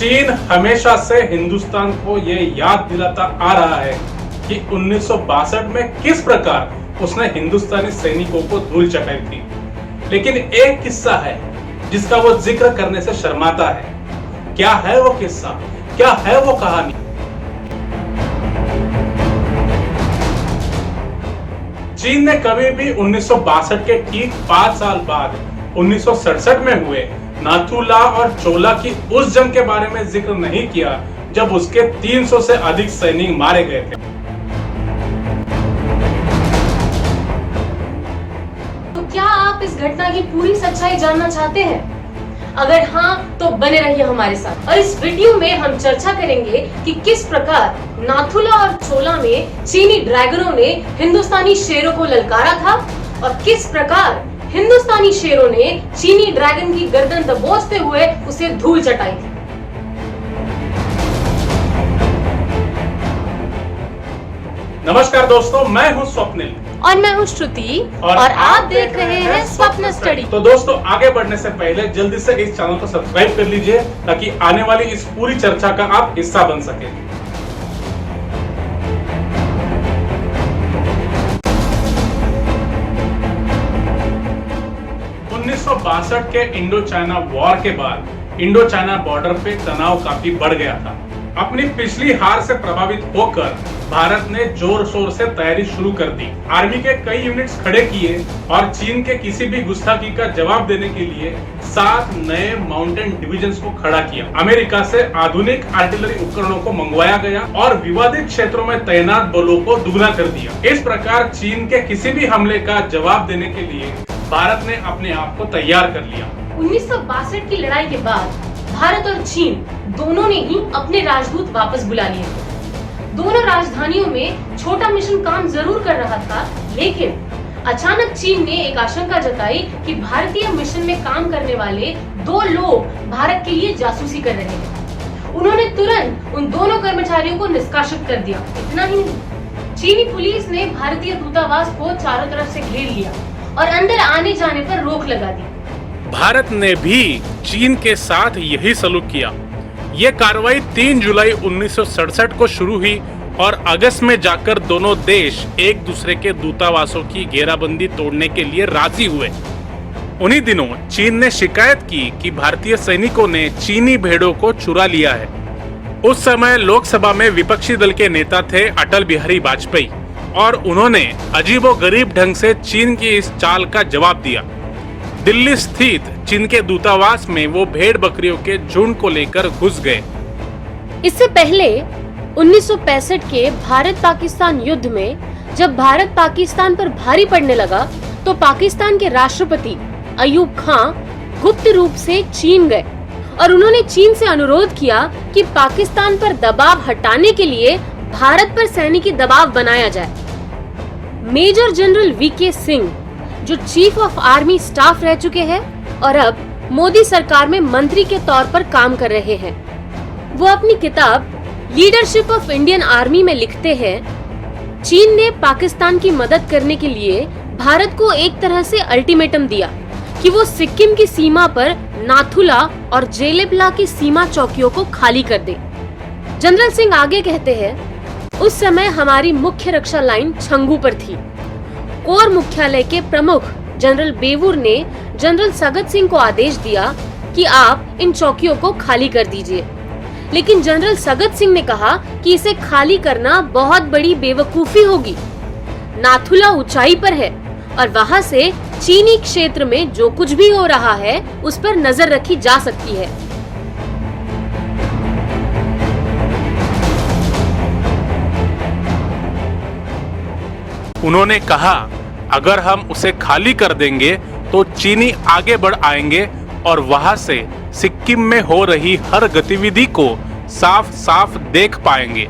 चीन हमेशा से हिंदुस्तान को ये याद दिलाता आ रहा है कि 1962 में किस प्रकार उसने हिंदुस्तानी सैनिकों को धूल चटाई थी। लेकिन एक किस्सा है जिसका वो जिक्र करने से शर्माता है। क्या है वो किस्सा, क्या है वो कहानी? चीन ने कभी भी 1962 के ठीक 5 साल बाद 1967 में हुए नाथुला और चोला की उस जंग के बारे में जिक्र नहीं किया जब उसके 300 से अधिक सैनिक मारे गए थे। तो क्या आप इस घटना की पूरी सच्चाई जानना चाहते हैं? अगर हाँ, तो बने रहिए हमारे साथ। और इस वीडियो में हम चर्चा करेंगे कि किस प्रकार नाथुला और चोला में चीनी ड्रैगनों ने हिंदुस्तानी शेरों को ललकारा था और किस प्रकार हिंदुस्तानी शेरों ने चीनी ड्रैगन की गर्दन दबोचते हुए उसे धूल चटाई थी। नमस्कार दोस्तों, मैं हूं स्वप्निल और मैं हूं श्रुति और आप देख रहे हैं स्वप्न स्टडी। तो दोस्तों, आगे बढ़ने से पहले जल्दी से इस चैनल को सब्सक्राइब कर लीजिए ताकि आने वाली इस पूरी चर्चा का आप हिस्सा बन सके। के इंडो चाइना वॉर के बाद इंडो चाइना बॉर्डर पे तनाव काफी बढ़ गया था। अपनी पिछली हार से प्रभावित होकर भारत ने जोर शोर से तैयारी शुरू कर दी। आर्मी के कई यूनिट्स खड़े किए और चीन के किसी भी गुस्ताखी का जवाब देने के लिए 7 नए माउंटेन डिविजन्स को खड़ा किया। अमेरिका से आधुनिक आर्टिलरी उपकरणों को मंगवाया गया और विवादित क्षेत्रों में तैनात बलों को दुगना कर दिया। इस प्रकार चीन के किसी भी हमले का जवाब देने के लिए भारत ने अपने आप को तैयार कर लिया। 1962 की लड़ाई के बाद भारत और चीन दोनों ने ही अपने राजदूत वापस बुला लिए थे। दोनों राजधानियों में छोटा मिशन काम जरूर कर रहा था, लेकिन अचानक चीन ने एक आशंका जताई कि भारतीय मिशन में काम करने वाले 2 लोग भारत के लिए जासूसी कर रहे हैं। उन्होंने तुरंत उन दोनों कर्मचारियों को निष्कासित कर दिया। इतना ही नहीं, चीनी पुलिस ने भारतीय दूतावास को चारों तरफ से घेर लिया और अंदर आने जाने पर रोक लगा दी। भारत ने भी चीन के साथ यही सलूक किया। ये कार्रवाई 3 जुलाई 1967 को शुरू हुई और अगस्त में जाकर दोनों देश एक दूसरे के दूतावासों की घेराबंदी तोड़ने के लिए राजी हुए। उन्हीं दिनों चीन ने शिकायत की कि भारतीय सैनिकों ने चीनी भेड़ों को चुरा लिया है। उस समय लोकसभा में विपक्षी दल के नेता थे अटल बिहारी वाजपेयी और उन्होंने अजीबोगरीब ढंग से चीन की इस चाल का जवाब दिया। दिल्ली स्थित चीन के दूतावास में वो भेड़ बकरियों के झुंड को लेकर घुस गए। इससे पहले 1965 के भारत पाकिस्तान युद्ध में जब भारत पाकिस्तान पर भारी पड़ने लगा तो पाकिस्तान के राष्ट्रपति अयूब खान गुप्त रूप से चीन गए और उन्होंने चीन से अनुरोध किया कि पाकिस्तान पर दबाव हटाने के लिए भारत पर सैनिकी दबाव बनाया जाए। मेजर जनरल वीके सिंह, जो चीफ ऑफ आर्मी स्टाफ रह चुके हैं और अब मोदी सरकार में मंत्री के तौर पर काम कर रहे हैं, वो अपनी किताब लीडरशिप ऑफ इंडियन आर्मी में लिखते हैं, चीन ने पाकिस्तान की मदद करने के लिए भारत को एक तरह से अल्टीमेटम दिया कि वो सिक्किम की सीमा पर नाथुला और जेलेपला की सीमा चौकियों को खाली कर दे। जनरल सिंह आगे कहते हैं, उस समय हमारी मुख्य रक्षा लाइन छंगू पर थी। कोर मुख्यालय के प्रमुख जनरल बेवूर ने जनरल सगत सिंह को आदेश दिया कि आप इन चौकियों को खाली कर दीजिए, लेकिन जनरल सगत सिंह ने कहा कि इसे खाली करना बहुत बड़ी बेवकूफी होगी। नाथुला ऊंचाई पर है और वहां से चीनी क्षेत्र में जो कुछ भी हो रहा है उस पर नजर रखी जा सकती है। उन्होंने कहा, अगर हम उसे खाली कर देंगे तो चीनी आगे बढ़ आएंगे और वहां से सिक्किम में हो रही हर गतिविधि को साफ साफ देख पाएंगे।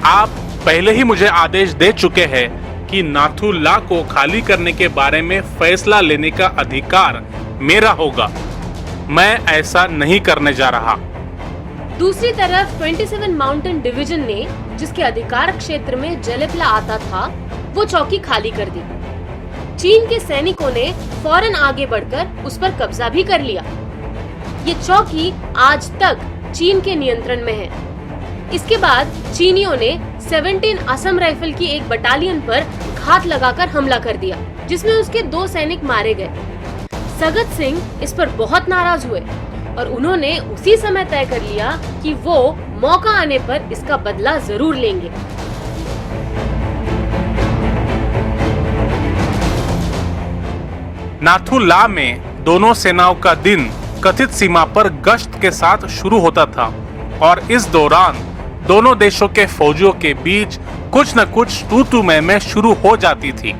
आप पहले ही मुझे आदेश दे चुके हैं कि नाथुला को खाली करने के बारे में फैसला लेने का अधिकार मेरा होगा। मैं ऐसा नहीं करने जा रहा। दूसरी तरफ 27 माउंटेन डिवीजन ने, जिसके अधिकार क्षेत्र में जेलेपला आता था, वो चौकी खाली कर दी। चीन के सैनिकों ने फौरन आगे बढ़कर उस पर कब्जा भी कर लिया। ये चौकी आज तक चीन के नियंत्रण में है। इसके बाद चीनियों ने 17 असम राइफल की एक बटालियन पर घात लगाकर हमला कर दिया, जिसमें उसके 2 सैनिक मारे गए। सगत सिंह इस पर बहुत नाराज हुए और उन्होंने उसी समय तय कर लिया कि वो मौका आने पर इसका बदला जरूर लेंगे। नाथू ला में दोनों सेनाओं का दिन कथित सीमा पर गश्त के साथ शुरू होता था और इस दौरान दोनों देशों के फौजियों के बीच कुछ न कुछ तू मैं शुरू हो जाती थी।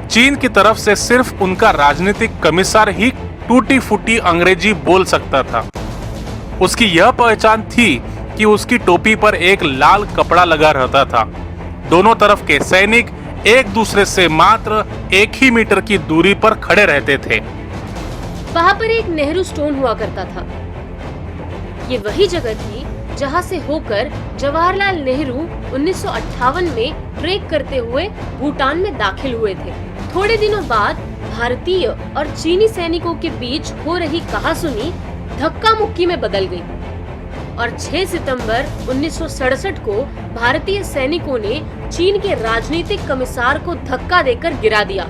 चीन की तरफ से सिर्फ उनका राजनीतिक कमिश्नर ही टूटी फूटी अंग्रेजी बोल सकता था। उसकी यह पहचान थी कि उसकी टोपी पर एक लाल कपड़ा लगा रहता था। दोनों तरफ के सैनिक एक दूसरे से मात्र 1 ही मीटर की दूरी पर खड़े रहते थे। वहाँ पर एक नेहरू स्टोन हुआ करता था। ये वही जगह थी जहाँ से होकर जवाहरलाल नेहरू 1958 में ट्रेक करते हुए भूटान में दाखिल हुए थे। थोड़े दिनों बाद भारतीय और चीनी सैनिकों के बीच हो रही कहासुनी धक्का मुक्की में बदल गई और 6 सितंबर 1967 को भारतीय सैनिकों ने चीन के राजनीतिक कमिश्नर को धक्का देकर गिरा दिया,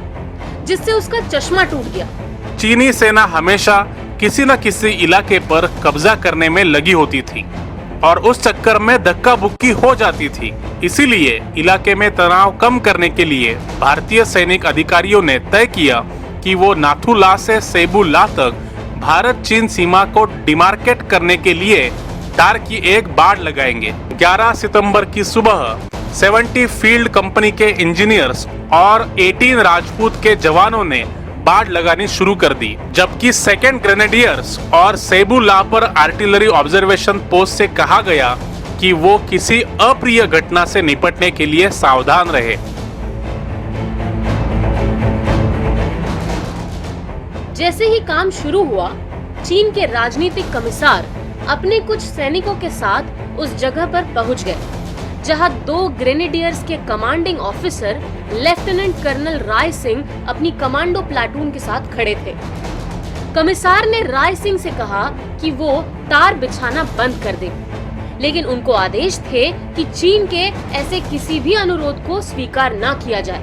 जिससे उसका चश्मा टूट गया। चीनी सेना हमेशा किसी न किसी इलाके पर कब्जा करने में लगी होती थी और उस चक्कर में धक्का बुक्की हो जाती थी। इसीलिए इलाके में तनाव कम करने के लिए भारतीय सैनिक अधिकारियों ने तय किया कि वो नाथू ला से सेबू ला तक भारत चीन सीमा को डिमार्केट करने के लिए तार की एक बाड़ लगाएंगे। 11 सितंबर की सुबह 70 फील्ड कंपनी के इंजीनियर्स और 18 राजपूत के जवानों ने बाड़ लगानी शुरू कर दी, जबकि सेकेंड ग्रेनेडियर्स और सेबू ला पर आर्टिलरी ऑब्जर्वेशन पोस्ट से कहा गया कि वो किसी अप्रिय घटना से निपटने के लिए सावधान रहे। जैसे ही काम शुरू हुआ, चीन के राजनीतिक कमिश्नर अपने कुछ सैनिकों के साथ उस जगह पर पहुंच गए, जहां 2 ग्रेनेडियर्स के commanding officer lieutenant colonel Rai Singh अपनी कमांडो प्लाटून के साथ खड़े थे। कमिश्नर ने राय सिंह से कहा कि वो तार बिछाना बंद कर दे, लेकिन उनको आदेश थे कि चीन के ऐसे किसी भी अनुरोध को स्वीकार न किया जाए।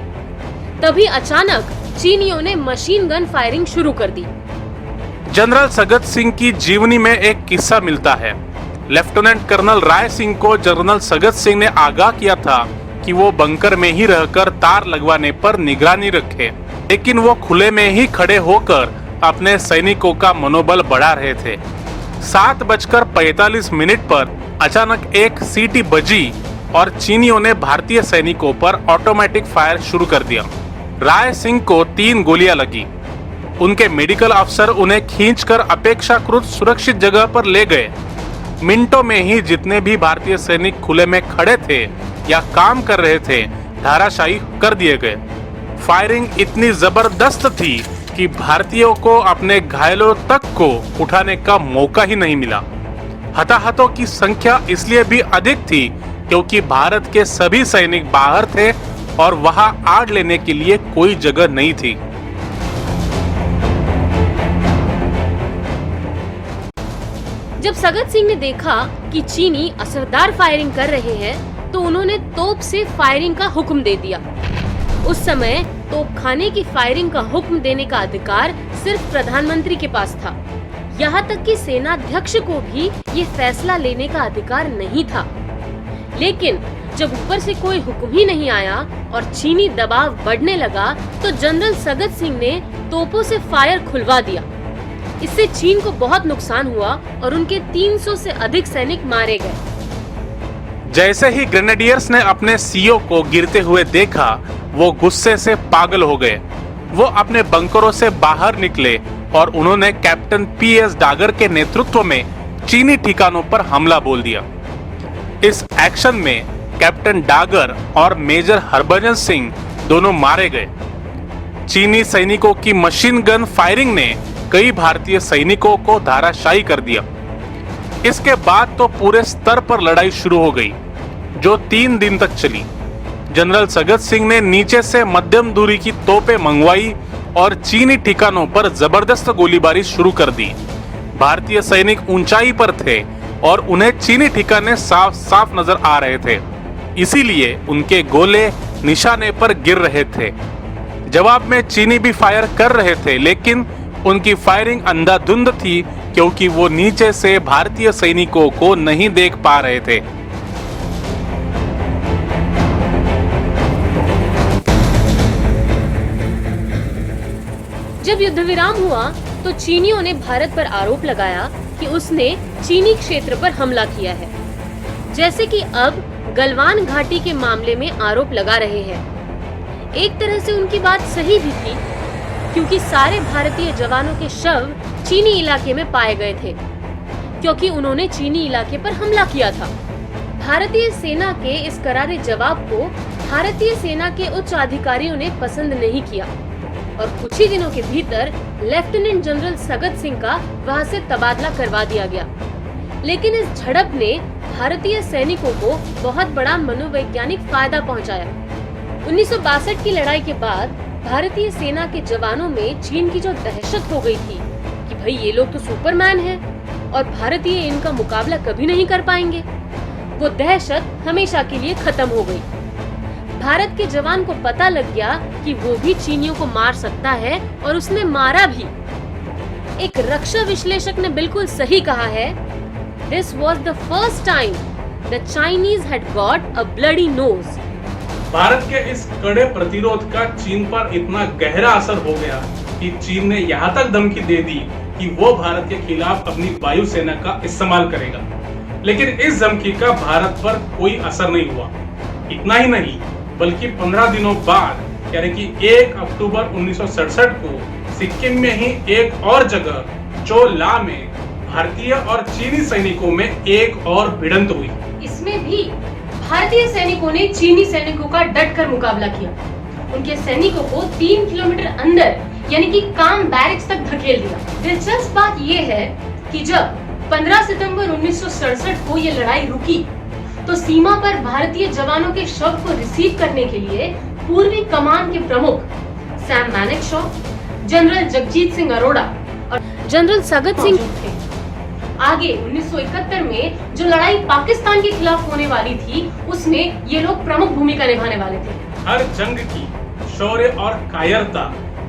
तभी अचानक चीनियों ने मशीन गन फायरिंग शुरू कर दी। जनरल सगत सिंह की जीवनी में एक किस्सा मिलता है। लेफ्टिनेंट कर्नल राय सिंह को जनरल सगत सिंह ने आगाह किया था कि वो बंकर में ही रहकर तार लगवाने पर निगरानी रखे, लेकिन वो खुले में ही खड़े होकर अपने सैनिकों का मनोबल बढ़ा रहे थे। 7:45 पर अचानक एक सीटी बजी और चीनियों ने भारतीय सैनिकों पर ऑटोमेटिक फायर शुरू कर दिया। राय सिंह को 3 गोलियां लगी। उनके मेडिकल अफसर उन्हें खींचकर अपेक्षाकृत सुरक्षित जगह पर ले गए। मिनटों में ही जितने भी भारतीय सैनिक खुले में खड़े थे या काम कर रहे थे, धराशायी कर दिए गए। फायरिंग इतनी जबरदस्त थी कि भारतीयों को अपने घायलों तक को उठाने का मौका ही नहीं मिला। हताहतों की संख्या इसलिए भी अधिक थी क्योंकि भारत के सभी सैनिक बाहर थे और वहां आड़ लेने के लिए कोई जगह नहीं थी। जब सगत सिंह ने देखा कि चीनी असरदार फायरिंग कर रहे हैं, तो उन्होंने तोप से फायरिंग का हुक्म दे दिया। उस समय तोपखाने की फायरिंग का हुक्म देने का अधिकार सिर्फ प्रधानमंत्री के पास था। यहाँ तक कि सेनाध्यक्ष को भी ये फैसला लेने का अधिकार नहीं था। लेकिन जब ऊपर से कोई हुक्म ही नहीं आया और चीनी दबाव बढ़ने लगा, तो जनरल सगत सिंह ने तोपों से फायर खुलवा दिया। इससे चीन को बहुत नुकसान हुआ और उनके 300 से अधिक सैनिक मारे गए। जैसे ही ग्रेनेडियर्स ने अपने सीओ को गिरते हुए देखा, वो गुस्से से पागल हो गए। वो अपने बंकरों से बाहर निकले और उन्होंने कैप्टन पीएस डागर के नेतृत्व में चीनी ठिकानों पर हमला बोल दिया। इस एक्शन में कैप्टन डागर और मेजर हरभजन सिंह दोनों मारे गए। चीनी सैनिकों की मशीन गन फायरिंग ने कई भारतीय सैनिकों को धराशायी कर दिया। इसके बाद तो पूरे स्तर पर लड़ाई शुरू हो गई, जो 3 दिन तक चली। जनरल सगत सिंह ने नीचे से मध्यम दूरी की तोपें मंगवाई और चीनी ठिकानों पर जबरदस्त गोलीबारी शुरू कर दी। भारतीय सैनिक ऊंचाई पर थे, और उन्हें चीनी ठिकाने साफ साफ नजर आ रहे थे, इसीलिए उनके गोले निशाने पर गिर रहे थे। जवाब में चीनी भी फायर कर रहे थे, लेकिन उनकी फायरिंग अंधाधुंध थी क्योंकि वो नीचे से भारतीय सैनिकों को नहीं देख पा रहे थे। जब युद्ध विराम हुआ तो चीनियों ने भारत पर आरोप लगाया कि उसने चीनी क्षेत्र पर हमला किया है, जैसे कि अब गलवान घाटी के मामले में आरोप लगा रहे हैं। एक तरह से उनकी बात सही भी थी, क्योंकि सारे भारतीय जवानों के शव चीनी इलाके में पाए गए थे, क्योंकि उन्होंने चीनी इलाके पर हमला किया था। भारतीय सेना के इस करारे जवाब को भारतीय सेना के उच्च अधिकारियों ने पसंद नहीं किया और कुछ ही दिनों के भीतर लेफ्टिनेंट जनरल सगत सिंह का वहां से तबादला करवा दिया गया। लेकिन इस झड़प ने भारतीय सैनिकों को बहुत बड़ा मनोवैज्ञानिक फायदा पहुंचाया। 1962 की लड़ाई के बाद भारतीय सेना के जवानों में चीन की जो दहशत हो गई थी कि भाई ये लोग तो सुपरमैन हैं और भारतीय इनका मुकाबला कभी नहीं कर पाएंगे, वो दहशत हमेशा के लिए खत्म हो गई। भारत के जवान को पता लग गया कि वो भी चीनियों को मार सकता है और उसने मारा भी। एक रक्षा विश्लेषक ने बिल्कुल सही कहा है, This was the first time the Chinese had got a bloody nose. Bharat के इस कड़े प्रतिरोध का चीन पर इतना गहरा असर हो गया कि चीन ने यहाँ तक धमकी दे दी कि वो भारत के खिलाफ अपनी वायुसेना का इस्तेमाल करेगा। लेकिन इस धमकी का भारत पर कोई असर नहीं हुआ। इतना ही नहीं, बल्कि 15 दिनों बाद यानी कि 1 अक्टूबर 1967 को सिक्किम में ही एक और जगह चोला में भारतीय और चीनी सैनिकों में एक और भिड़ंत हुई। इसमें भी भारतीय सैनिकों ने चीनी सैनिकों का डटकर मुकाबला किया। उनके सैनिकों को 3 किलोमीटर अंदर यानी कि काम बैरिक्स तक धकेल दिया। दिलचस्प बात यह है कि जब 15 सितंबर 1967 को ये लड़ाई रुकी तो सीमा पर भारतीय जवानों के शव को रिसीव करने के लिए पूर्वी कमान के प्रमुख सैम मानेकशॉ, जनरल जगजीत सिंह अरोड़ा और जनरल सगत सिंह थे। आगे 1971 में जो लड़ाई पाकिस्तान के खिलाफ होने वाली थी, उसमें ये लोग प्रमुख भूमिका निभाने वाले थे। हर जंग की शौर्य और कायरता,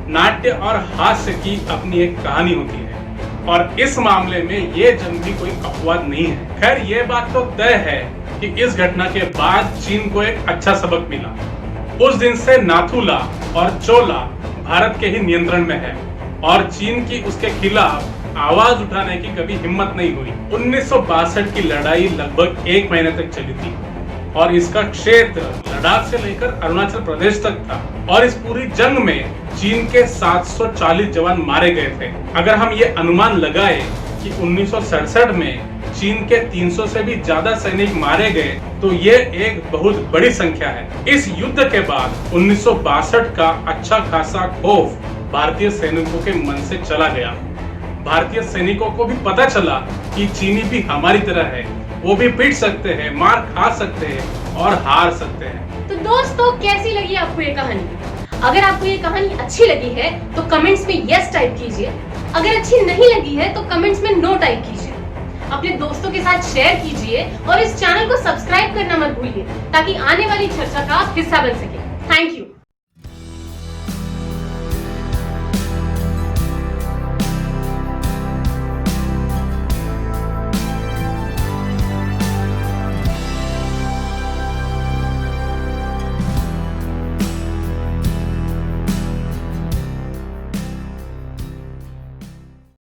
नाट्य और हास्य की अपनी एक कहानी होती है और इस मामले में ये जंग भी कोई अपवाद नहीं है। खैर ये बात तो तय है कि इस घटना के बाद चीन को एक अच्छा सबक मिला। उस दिन से नाथुला और चोला भारत के ही नियंत्रण में है और चीन की उसके खिलाफ आवाज उठाने की कभी हिम्मत नहीं हुई। 1962 की लड़ाई लगभग 1 महीने तक चली थी और इसका क्षेत्र लद्दाख से लेकर अरुणाचल प्रदेश तक था और इस पूरी जंग में चीन के 740 जवान मारे गए थे। अगर हम ये अनुमान लगाए कि 1967 में चीन के 300 से भी ज्यादा सैनिक मारे गए तो ये एक बहुत बड़ी संख्या है। इस युद्ध के बाद 1962 का अच्छा खासा खौफ भारतीय सैनिकों के मन से चला गया। भारतीय सैनिकों को भी पता चला कि चीनी भी हमारी तरह है, वो भी पिट सकते हैं, मार खा सकते हैं और हार सकते हैं। तो दोस्तों कैसी लगी आपको ये कहानी? अगर आपको ये कहानी अच्छी लगी है तो कमेंट्स में यस टाइप कीजिए, अगर अच्छी नहीं लगी है तो कमेंट्स में नो टाइप कीजिए। अपने दोस्तों के साथ शेयर कीजिए और इस चैनल को सब्सक्राइब करना मत भूलिए ताकि आने वाली चर्चा का हिस्सा बन सके। Thank you.